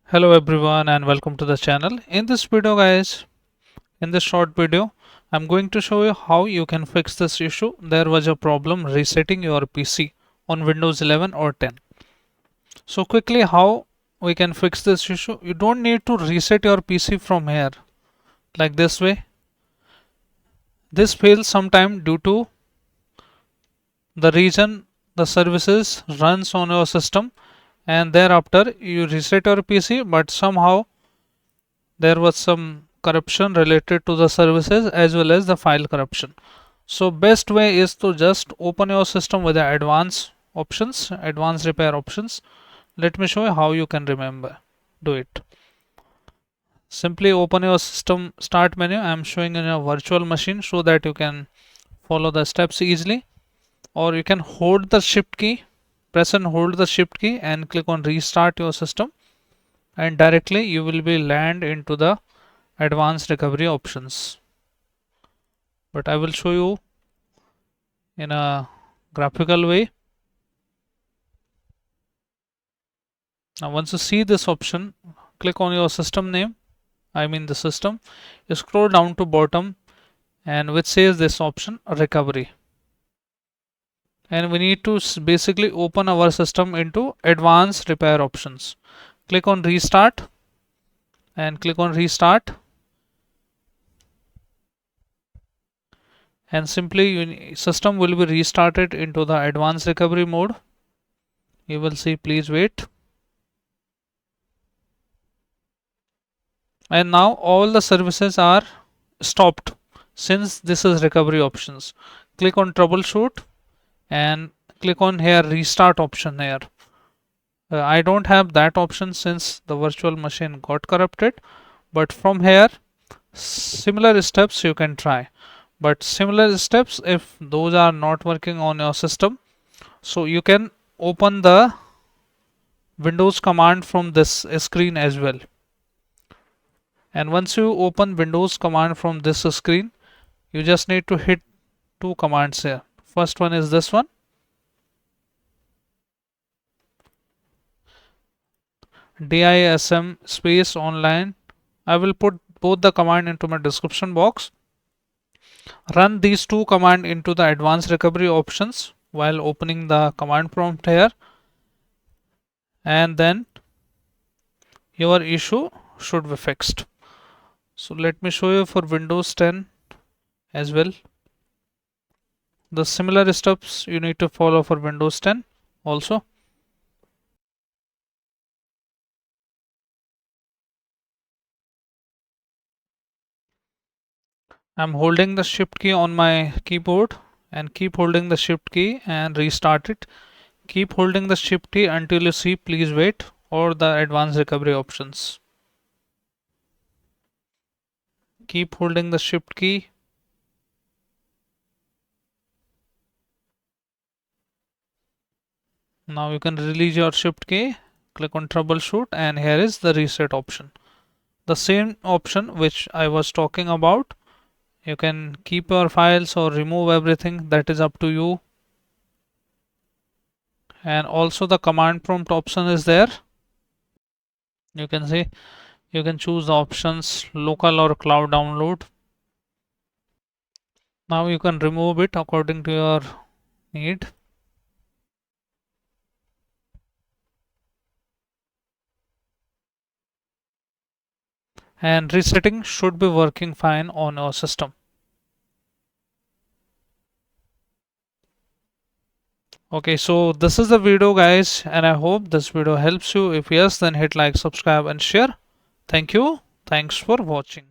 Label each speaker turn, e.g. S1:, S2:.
S1: Hello everyone and welcome to the channel. In this video guys, in this short video, I'm going to show you how you can fix this issue. There was a problem resetting your PC on Windows 11 or 10. So quickly how we can fix this issue. You don't need to reset your PC from here like this way. This fails sometime due to the reason the services runs on your system and thereafter you reset your PC, but somehow there was some corruption related to the services as well as the file corruption. So best way is to just open your system with the advanced repair options. Let me show you how you can do it. Simply open your system start menu. I am showing in a virtual machine so that you can follow the steps easily, or you can hold the shift key, press and hold the shift key and click on restart your system, and directly you will be land into the advanced recovery options. But I will show you in a graphical way. Now once you see this option, click on your system name, I mean the system. You scroll down to bottom and which says this option recovery, and we need to basically open our system into advanced repair options. Click on restart and click on restart, and simply your system will be restarted into the advanced recovery mode. You will see, please wait. And now all the services are stopped since this is recovery options. Click on troubleshoot and click on here restart option here. I don't have that option since the virtual machine got corrupted, but from here similar steps you can try. But similar steps, if those are not working on your system, so you can open the Windows command from this screen as well. And once you open Windows command from this screen, you just need to hit two commands here. First one is this one, DISM space online. I will put both the command into my description box. Run these two commands into the advanced recovery options while opening the command prompt here, and then your issue should be fixed. So let me show you for Windows 10 as well. The similar steps you need to follow for Windows 10 also. I'm holding the shift key on my keyboard and keep holding the shift key and restart it. Keep holding the shift key until you see please wait or the advanced recovery options. Keep holding the shift key. Now you can release your shift key, click on troubleshoot, and here is the reset option. The same option which I was talking about. You can keep your files or remove everything, that is up to you. And also the command prompt option is there. You can see you can choose the options local or cloud download. Now you can remove it according to your need. And resetting should be working fine on your system. Okay, so this is the video guys, and I hope this video helps you. If yes, then hit like, subscribe and share. Thank you. Thanks for watching.